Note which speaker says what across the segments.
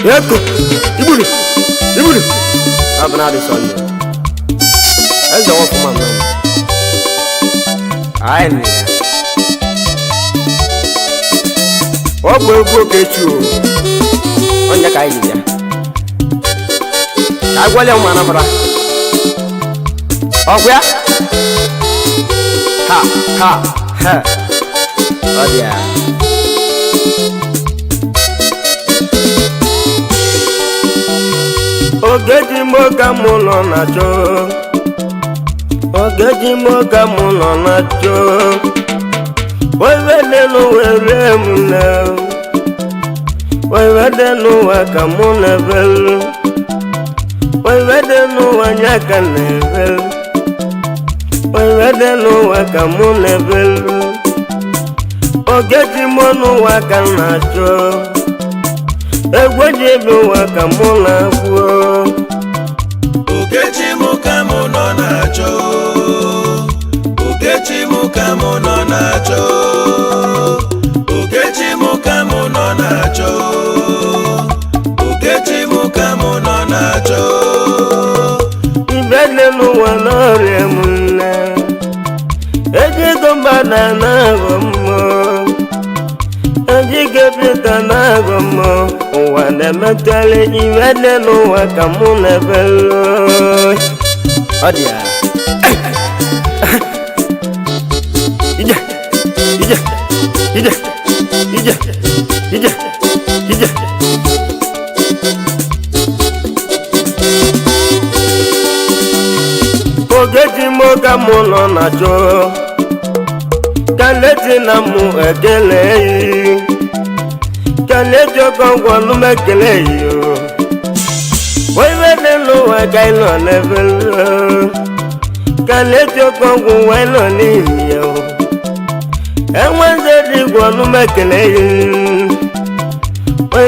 Speaker 1: Eko ibuli abana de sonne eza wo kuma mama ayi obo ego kechu onya ka yi ya ka gwale mu anabara ogwa ha odia ogeji moga mulo na jo ogeji moga mulo na jo wele no wele muna wele no wakamuna vel wele no wanyaka level wele no wakamuna vel ogeji mono wakana jo egweji ebe wakamuna wo
Speaker 2: ogeji mukamuno na jo ogeji mukamuno na jo ogeji mukamuno na jo ogeji mukamuno na jo
Speaker 1: ibele no wanore munna eji gombana na gomo eji gebita na gomo wane metale ibele no wakamuna velo odia ija ogeji moga mulo na jo kaleti na mu ekele yi kalejo gongwo nu mekele yi o wele no wa gailo level kalejo gongwo welo ni mi o enwenze digwo nu mekele yi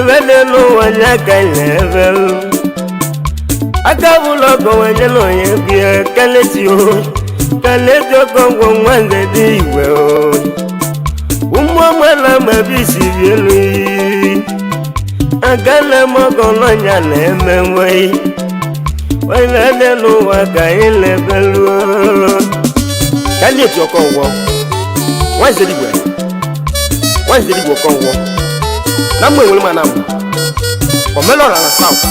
Speaker 1: wele no wa gailo level akabulo go wenye no ye bie kaleti o kalejo gongwo nwanze digwe o umwamala mabisi bielu agala mogono nya na-emewe wele no waka ile belu kaleti okonwo nwanze digwe okonwo na mwe wele manam omelo na south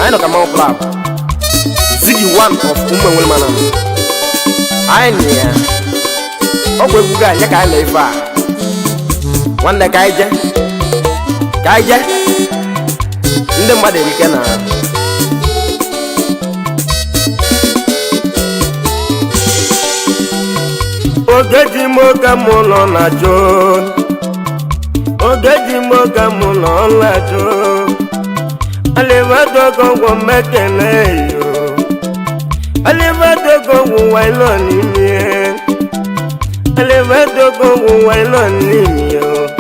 Speaker 1: I know come on club Ziggy one of umwe wele manam I nia ogwe buga nya ka ile ifa wanda kaije ndị mmadụ erike na ogeji moga mulo na jo ogeji moga mulo na jo alevado gongwo mekele yo alevado gongwo wailo ni mi alevado gongwo wailo ni mi yo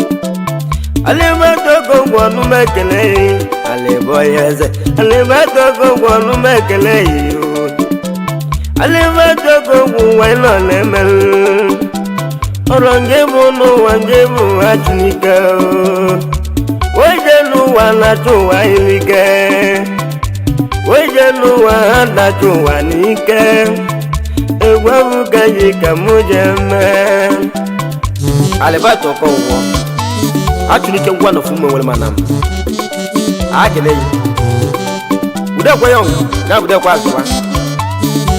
Speaker 1: alevado gongwo nu mekele aleboyeze alevado gongwo nu mekele yo alevado gongwo wailo lemel orongebu nu wangebu achunika wejelu wana tu wailike wejelu wana tu wanike egwabu gaji kamujeme alevado gongwo achunike ngwana fume wele manam akele yi ude kwa yong na ude kwa azwa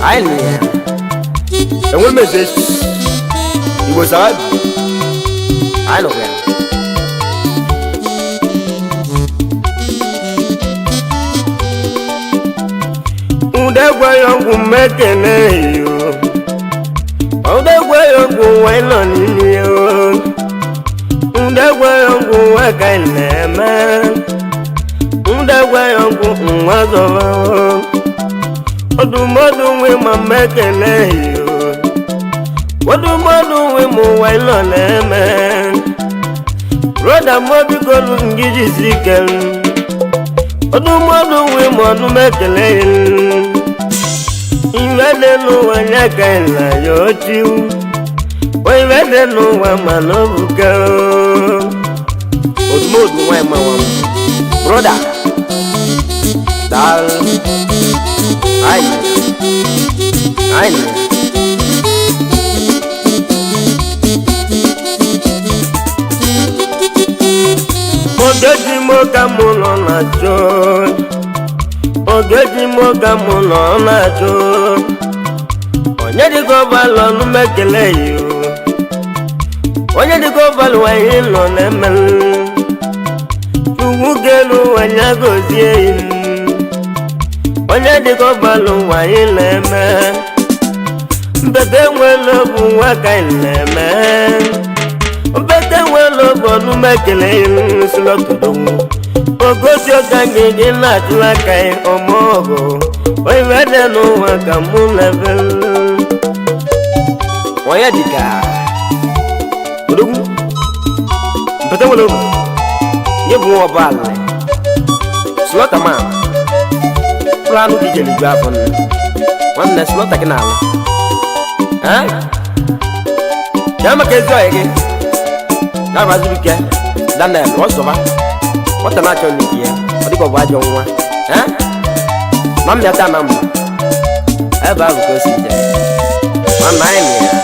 Speaker 1: ayi ya enwe message ibo saad ayi no ya ude kwa yong mekele yo ude kwa yong welo ni yo ndagwa yangu wakailema ndagwa yangu nwazowa odumodu we mamekele yo odumodu we mu wailo leme roda mobi golu ngiji zikel odumodu we modu mekele inwede no wanyakaila yotiu wele no wa manobuka odumodu wa ma wa Brother, dal, aine. Ogeji moga muno na jo, ogeji moga muno na jo. Onye di go balo nu mekele yo, onye di go balo wa yin no nemel. Tuwu gelu wanya gozie yin, onye di go balo wa yin neme. Mbede nwelo bu waka yin neme. Mbede nwelo bu nu mekele yin sulotudu. Ogosi ogange di na tulaka yin omogo. Oy wede no waka mu level. Waya dika Udugu Mpete wulu Yebu wabale Slota man Planu di jeli jwafon Wane slota kinala Jama kezo ege Gaba zubike Dana wasoba Wata nacho nikia Wadiko wajo nwa Mami ata mamu Eba vukosi je Mama eni ya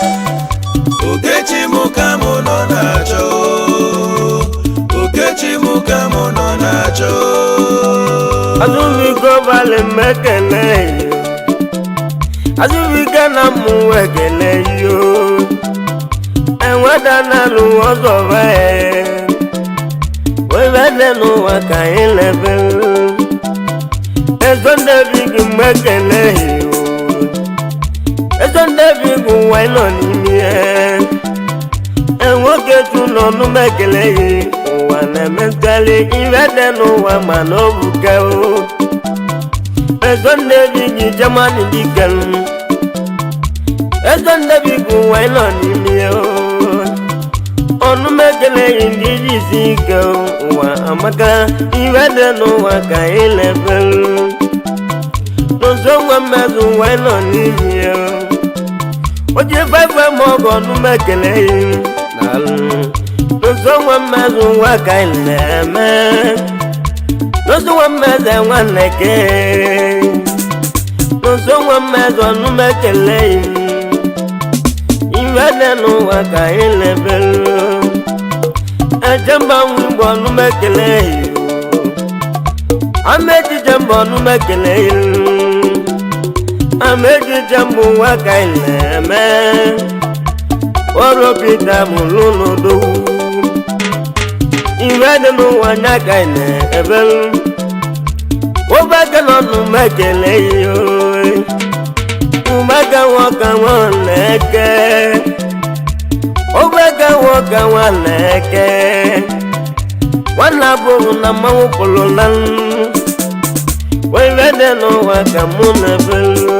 Speaker 2: Ogechi muka muno nacho, Ogechi muka muno nacho.
Speaker 1: Azubi go vale mekele yo, Azubi gana muwekele yo. Enwada na luozo vae, Wevede no waka ilebel. Ezonde bigi mekele yo, Ezonde bigi waino nimie. Enwoke tu nonu mekele yi, Uwane mentali iwede no wa manobuke o. Ezonde bigi jamani dikelu, Ezonde bigi waino nimie o. Onu mekele yi ndiji sike o, Uwa amaka iwede no wa ka ilebel. Nozo wa mezu waino nimie o. Oje fefe mogo nu mekele yi nalu. Nozo wa mezu wa ka ileme. Nozo wa meze wa neke. Nozo wa mezu nu mekele yi. Iwede nu wa ka ilebelu. Ejemba wimbo nu mekele yi. Ameji jembo nu mekele yi. Ameji jambu waka ileme. Oro pita mulunu do. Iwede no wanyaka ile ebel. Obage nonu mekele yo. Umaga waka waneke. Obage waka waneke. Wana bohu na mawu pololan. Wevede no waka munebelu.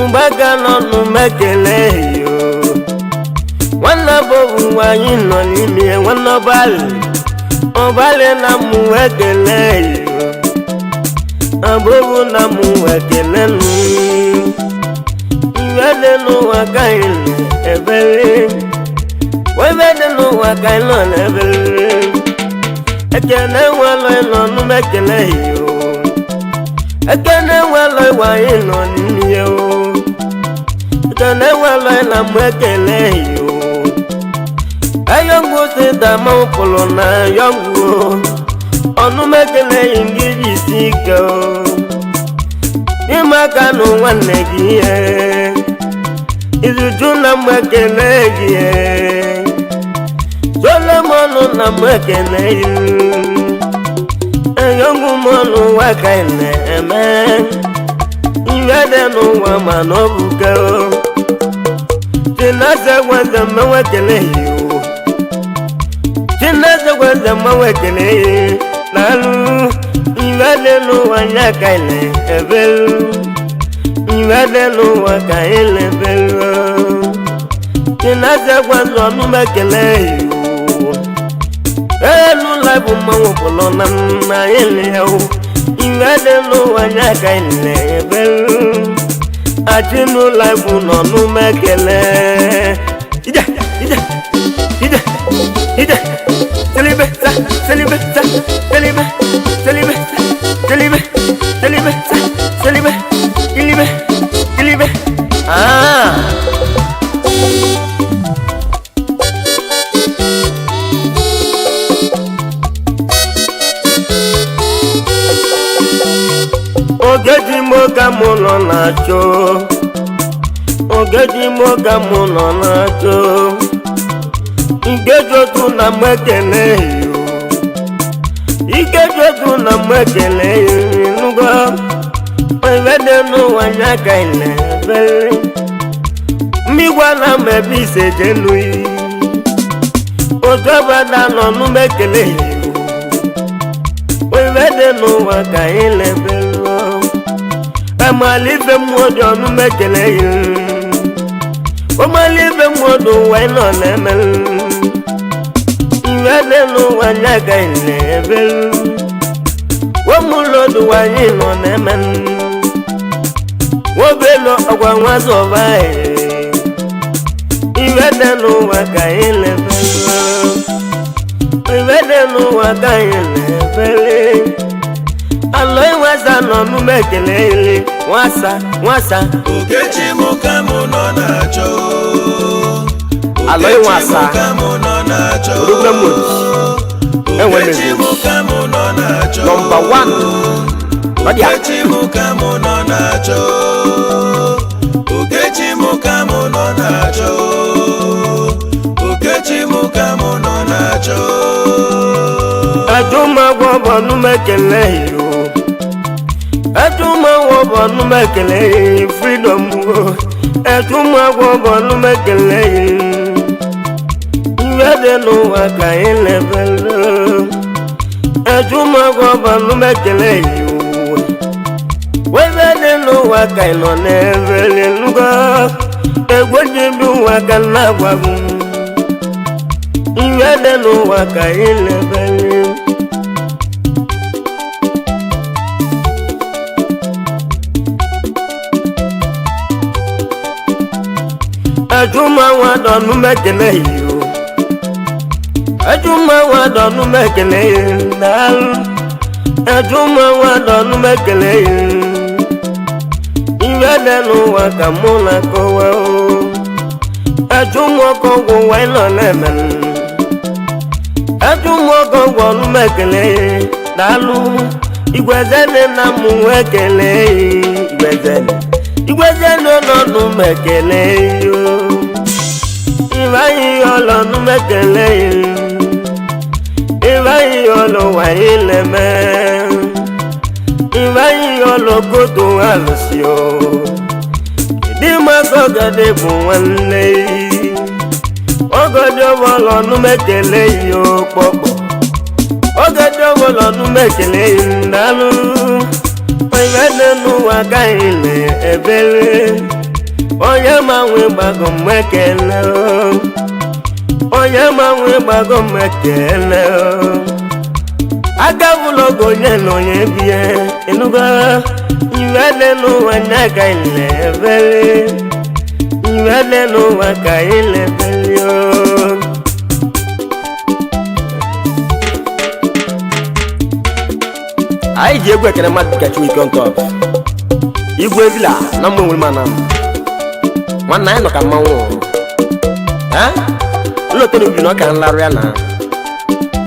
Speaker 1: Mbaga nonu mekele yo. Wana bobu wanyi no nimie wana bali. Obale na muwekele yo. Abobu na muwekele nu. Iwede no waka ile ebele. Wevede no waka ile ebele. Ekene walo nonu mekele yo. Ekene walo wa ino nimie o. Ekene walo na mwekele yo. Ayongu se dama upolo na yongu. Onu mekele ingiji sike o. Imakanu wanegie. Izuju na mwekele gie. Solomonu na mwekele yo. Ayongu monu waka ine eme. Iwede no wa manobuke o. Tinase weze mewekele yo. Tinase weze mewekele yo. Nalu iwede no wa nyaka ine ebelu. Iwede no waka ine ebelu. Tinase weze onu mekele yo. Elu laibu mawu polo na ele yo. Iwede no wanyaka ile ebelu. Achinu laibu no nu mekele. Ida Selibe Ogejimoka mụ nọ na-achọ Ogejimoka mụ nọ na-achọ Ikejotu na m ekele yo Ikejotu na m ekele yo Nugo Oyvede n'ụwa nya ka ilebere Mmigwa na mebise jenui Ojobada nọ n'umekele yo Oyvede n'ụwa ka ilebere Amalive mwodo n'umekele yo Omalive mwodo weno nemel Oyvede n'ụwa nya ka ilebere Womulodo wanyi no nemel Wobelo ogwa nwazoba Oyvede n'ụwa ka ilebere Oyvede n'ụwa ka ilebere Aloy wasa no numekele wasa
Speaker 2: Ogejimoka mụ nọ na-achọ
Speaker 1: Aloy wasa
Speaker 2: Ogejimoka mụ nọ na-achọ
Speaker 1: Number 1
Speaker 2: Ogejimoka mụ nọ na-achọ Ogejimoka mụ nọ na-achọ Ogejimoka mụ nọ na-achọ
Speaker 1: Aduma wobo numekele yo Aduma wobo numekele freedom wo Aduma wobo numekele Oyvede n'ụwa ka ilebere Aduma wobo numekele yo Oyvede n'ụwa ka ino n'evele nugo Egwejibi ụwa ka na-agwagu Oyvede n'ụwa ka ilebere Ajuma wado numekele yo Ajuma wado numekele dal Ajuma wado numekele Oyvede n'ụwa ka mụ na kowa o Ajuma kogo weno nemel Ajuma kogo numekele dalu Igwezene na mụ ekele Igwezene no numekele yo Ivayi yolo numekele Ivayi yolo waileme Ivayi yolo koto alusio Dima kogade buwanne Ogode wolo numekele yo popo Ogode wolo numekele ndalu Oyvede n'ụwa ka ilebere Onye manwe gbago mmekele Onye manwe gbago mmekele Agavulogo nye n'onye bie Enugo Oyvede n'ụwa nya ka ilebere Oyvede n'ụwa ka ilebere Anyị ji egwu ekele mmadụ dịka Chiwike on top Igwe Villa na mgbe nwere mana Nwanne anyị nọ ka mmanwụ Nlote n'ubi na ọ ka nlarụ ya na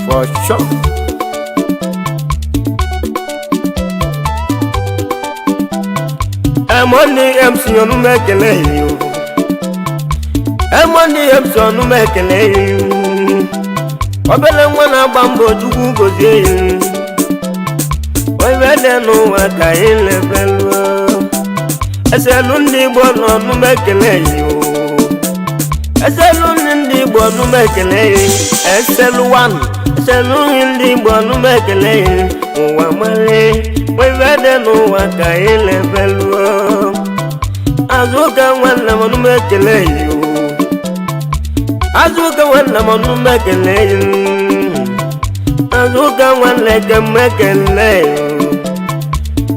Speaker 1: For sure Emoni MC onumekele yo Emoni MC onumekele yo Obele nwa na-agba mbọ Chukwu gozie yo Oyvede n'ụwa ka ilebere Eselu ndị Igbo nọ numekele yo Eselu ndị Igbo numekele yo Eselu 1 Eselu ndị Igbo numekele yo Ụwa male Oyvede n'ụwa ka ilebere Azuka nwanne m numekele yo Azuka nwanne m numekele yo Azuka nwanne ke mmekele yo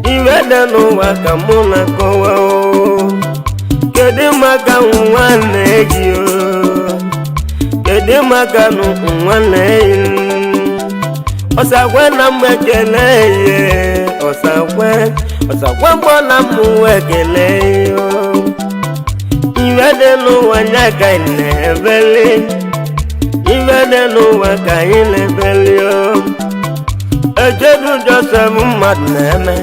Speaker 1: Oyvede n'ụwa ka mụ na kowa o Kedu maka nwanne gị o Kedu maka nwanne gị Ọsakwe na mmekele ye Ọsakwe mgbọ na mụ ekele yo Oyvede n'ụwa nya ka ilebere Oyvede n'ụwa ka ilebere yo Ejedu Joseph mmadụ na-eme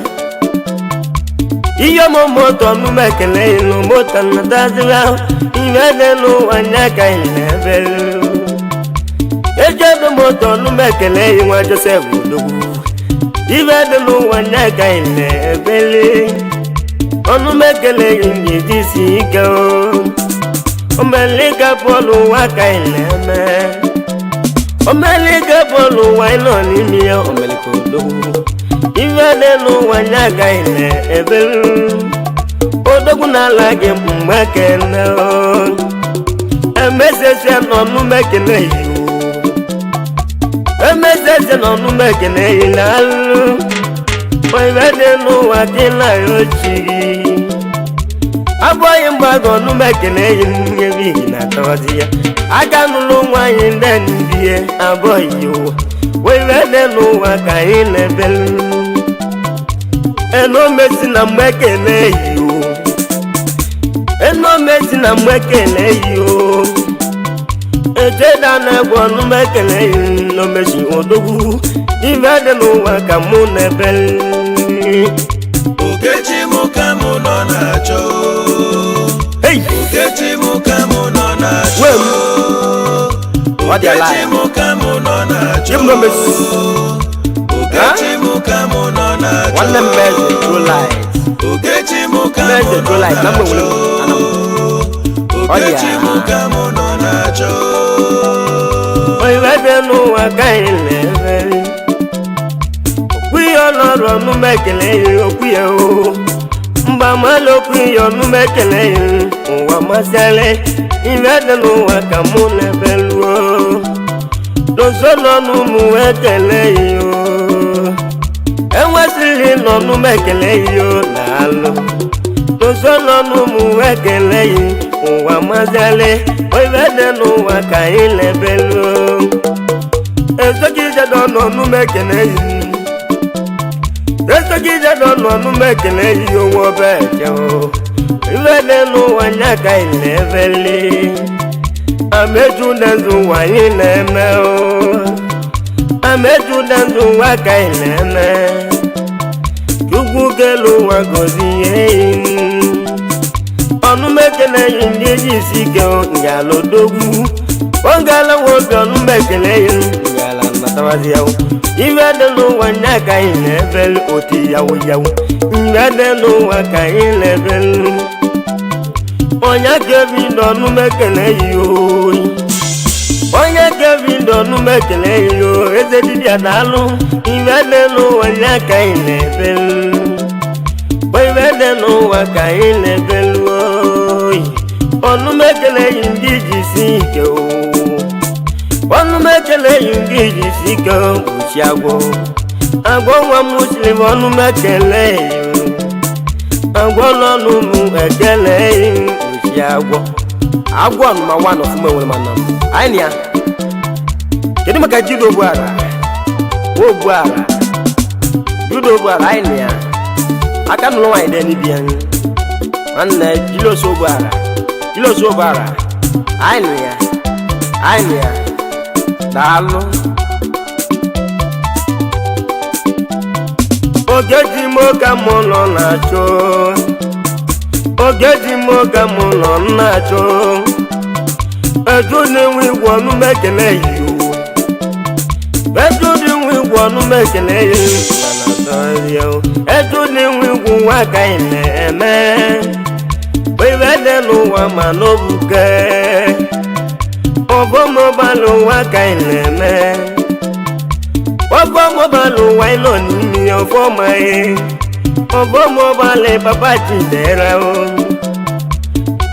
Speaker 1: iyo moto numekele inu moto nadazira iwe no wanyaka inebelu ejedo moto numekele inwa Joseph Odogwu iwe no wanyaka inebele onumekele injisi ike omelika polu waka ineme omelika polu waino nimi omeliko Odogwu iwe no wanyaka inebele Odogwu na lagi mbekele emesese no numekele yo emesese no numekele ilalu oiwe no wakila yochi aboyi mbago numekele yebi na tawazia aga nulu nwanyi ndendie aboyi yo oiwe no wakaile belu eno mesi na mbekele yo eno mesi na mbekele yo ejeda na gwo numekele no mesi Odogwu ive no wakamu nebel
Speaker 2: Okechi mukamu no nacho
Speaker 1: hey
Speaker 2: Okechi mukamu no nacho
Speaker 1: what your
Speaker 2: Okechi
Speaker 1: life
Speaker 2: mukamu no nacho
Speaker 1: give no mesi
Speaker 2: Okechi mukamu no nacho
Speaker 1: one them message true light
Speaker 2: Okechi mukamu
Speaker 1: message true light number
Speaker 2: no
Speaker 1: one
Speaker 2: Okechi mukamu no nacho
Speaker 1: oiwe no wakaile bel Ọlọ́rọ̀ numekele okuye o mba maloku yo numekele wa masale iwe no wakamu nebelu o dosono numu ekele yo enwesiri no numekele yo lalo dosono numu ekele wa masale iwe no wakaile belu ezoki no numekele Resogide no numekele yo wo bejo iwe no wanyaka ileveli ameju danzu wanyine me o ameju danzu waka ileme jugugelu wagozi yin onumekele indi jisike ngalo Odogwu ongala wo onumekele yin ngala natawazia iwe no wanyaka ilebel oti yawo yawo iwe no waka ilebel onya kevi no numekele yo onya kevi no numekele yo ezedidi adalu iwe no wanyaka ilebel iwe no waka ilebel onumekele indi jisike o onumekele indi jisike agwo nwa Muslim onumekele agwo no nu ekele uchi agwo ma one of me wele manam ainia kedu maka judo buara wo buara judo buara ainia aka no wa ide ni bian manna jilo so buara ainia dalo Ogeji moga mono nacho Ogeji moga mono nacho Ejuni wi wonu mekele yo Ejuni wi wonu mekele yo Ejuni wi wu waka eme Wewe no wa manobuke Obo mobalo waka eme Obo mobalo waino ni ofo mai Obo mobale papa jidera o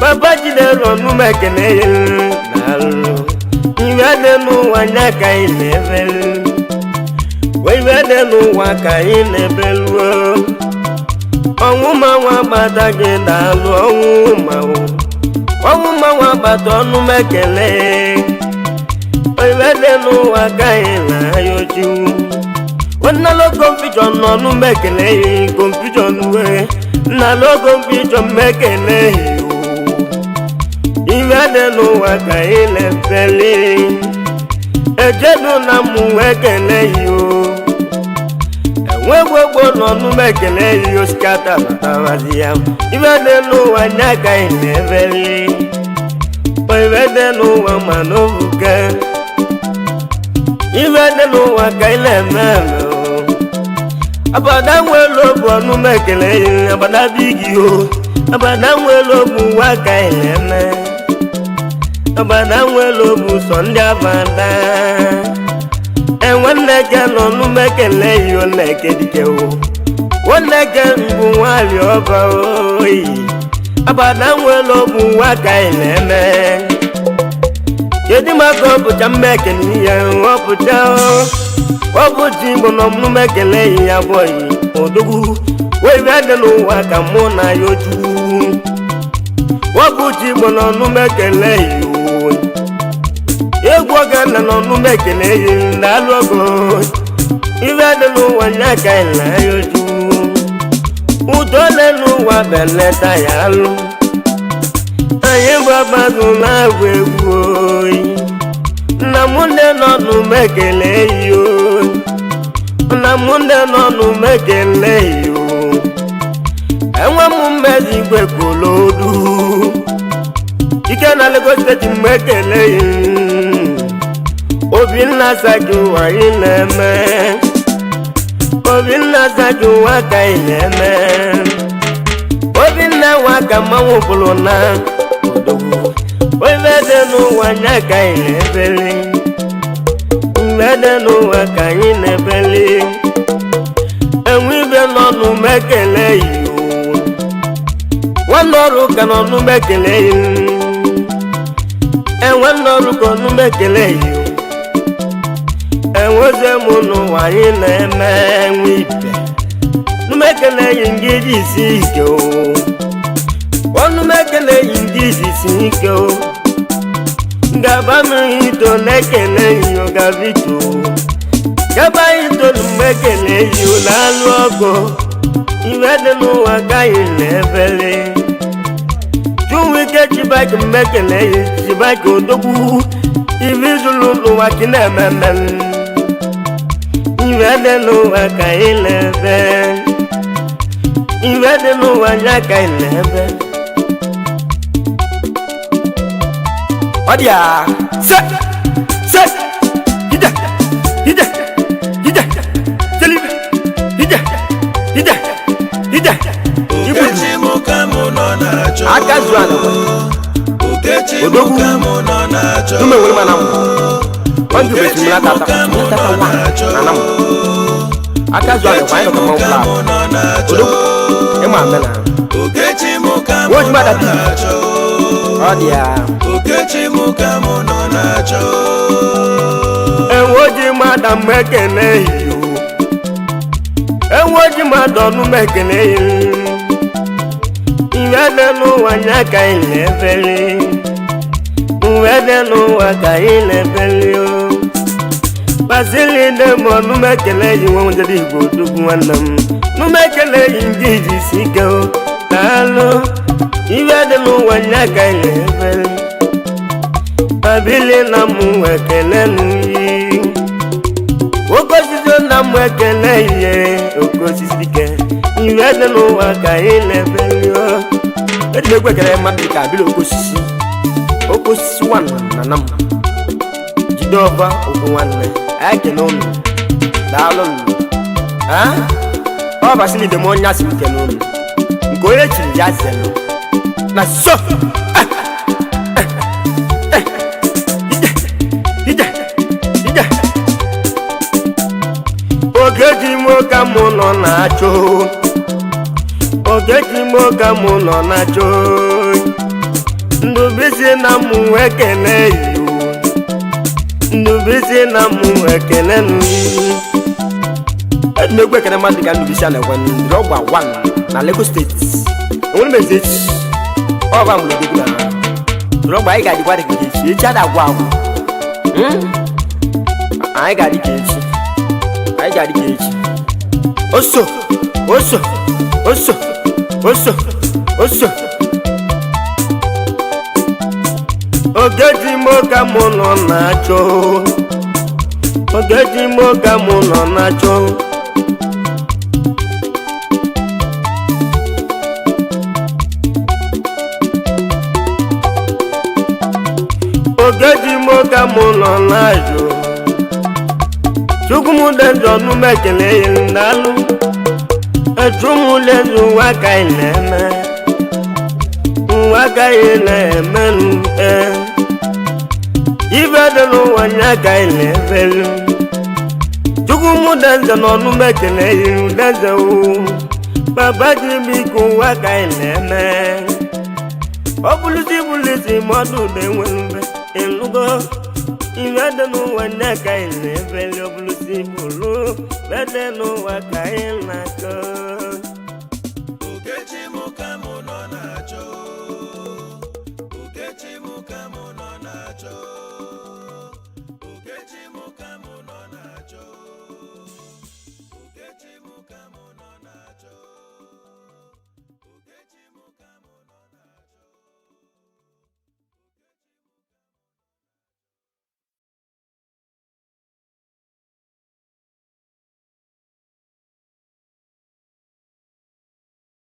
Speaker 1: Papa jidera numekele nalo Iwe no wanyaka ilebel Wewe no waka ilebel Onwuma wa badage dalu onwuma wa bato numekele Wewe no waka ilayoju Wana lo confusion no numekele confusion we na lo confusion mekele Iwe no waka ilebel ejedu na mu ekele yo nwe gbogbo nọ n'ume ekele yi osikata batawazi ya ibe dị n'ụwa nya ka ị na-ebeli ibe dị n'ụwa ma n'obuga ibe dị n'ụwa ka ị na-eme eme abada nwere obu ọnụme ekele yi abada bigi o abada nwere obu nwa ka ị na-eme abada nwere obu sọ ndị abada nwanne gị nọ n'ume ekele yi oneke dike o oneke mbụ nwari ọba oyi abada nwere obu nwa ka ị na-eme kedu maka ọbụcha mma ekele ihe ọbụcha ọbụcha igbo nọ n'ume ekele yi ya bụghị odogwu wee bịa dị n'ụwa ka mụ na ya oju ọbụcha igbo nọ n'ume ekele yi egwu oge na nọ n'ume ekele yi na-alụ ọgụ ibe dị n'ụwa nya ka ị na ya oju udo ole n'ụwa beleta ya alụ anyị bụ abazụ na-agwụ egwu oyi nna m ndị nọ n'ume ekele yi nna m ndị nọ n'ume ekele yi enwe m mmezi igwe kolodu ike na Lagos steeti mgbe ekele yi Obinna Saki ụwa ị na-eme Obinna Saki ụwa ka ị na-eme Obinna nwa ka mmanwụ bụrụ na odogwu ibe dị n'ụwa nya ka ị na-ebeli ibe dị n'ụwa ka anyị na-ebeli enwe ibe nọ n'ume ekele yi nwanne ọrụ ka nọ n'ume ekele yi enwe n'ọrụ ka n'ume ekele yi enweze m n'ụwa anyị na-eme enwe ibe n'ume ekele yi ngị dị isi ike o ọnụme ekele yi ngị dị isi ike o gaba m ito na-ekele yi ogabito gaba ito n'ume ekele yi na-alụ ọgụ ibe dị n'ụwa gaghị na-ebele Chunwike Chibaki mmekele yi Chibaki odogwu ibe zulu n'ụwa ki na-ememe ibe dị n'ụwa ka ị na-ebe ibe dị n'ụwa nya ka ị na-ebe ọ dị a se ide telibe ide
Speaker 2: Okechi mụ ka mụ nọ na-achọ
Speaker 1: aka zu ala
Speaker 2: Okechi mụ ka mụ nọ na-achọ
Speaker 1: nume were mana m ọndụ beti mla tata wa na m aka zu ala kwa ino ka mọ bla odo ịma mena
Speaker 2: Okechi mụ ka mụ
Speaker 1: wo ji mada bi
Speaker 2: na-achọ
Speaker 1: ọ dị a
Speaker 2: Okechi mụ ka mụ nọ na-achọ
Speaker 1: enwo ji mada mmekele yi enwo ji mada ọnụ mmekele yi iwe dị n'ụwa nya ka ị na-ebeli iwe dị n'ụwa ka ị na-ebeli o Basili dị m ọnụme ekele yi nwe njede igbo odogwu nwanne m n'ume ekele yi ndị ji isi ike o daalụ iwe dị n'ụwa nya ka ị na-ebeli Babili na m ekele n'uyi oke osisi na m ekele ihe oke osisi ike iwe dị n'ụwa ka ị na-ebeli o ejiri egwu ekele mmadụ ka abịla oke osisi nwanne na nam jide ọba okwu nwanne anyị kele unu daalụ unu ọ Basili dị m onye asị m kele unu nke onye chiri ya zelụ na so ije Okechi mụ ka mụ nọ na-achọ Okechi mụ ka mụ nọ na-achọ Ndubisi na mụ ekele yi Ndubisi na mụ ekele n'uyi edumegwu ekele mmadụ ka Ndubisi a na-ekwe ndị ọgba 1 na Lagos steeti onwere mezi echi ọba mụrụ odogwu na ndị ọgba anyị ga-adịkwa dị ka echi echi ada agwụ agwụ anyị ga-adị ka echi oso Okechi mụ ka mụ nọ na-achọ Okechi mụ ka mụ nọ na-achọ Ogeji moka muno najo Chukumu denjo numekele yindalu Echumu lezu waka ineme Waka ineme Ivedelu wanyaka inevelu Chukumu denjo numekele yindalu Baba jibiku waka ineme Obulisi modu de wenbe Elugo Ivedenu wanyaka inevelu Obulisi bulu Vedenu waka inako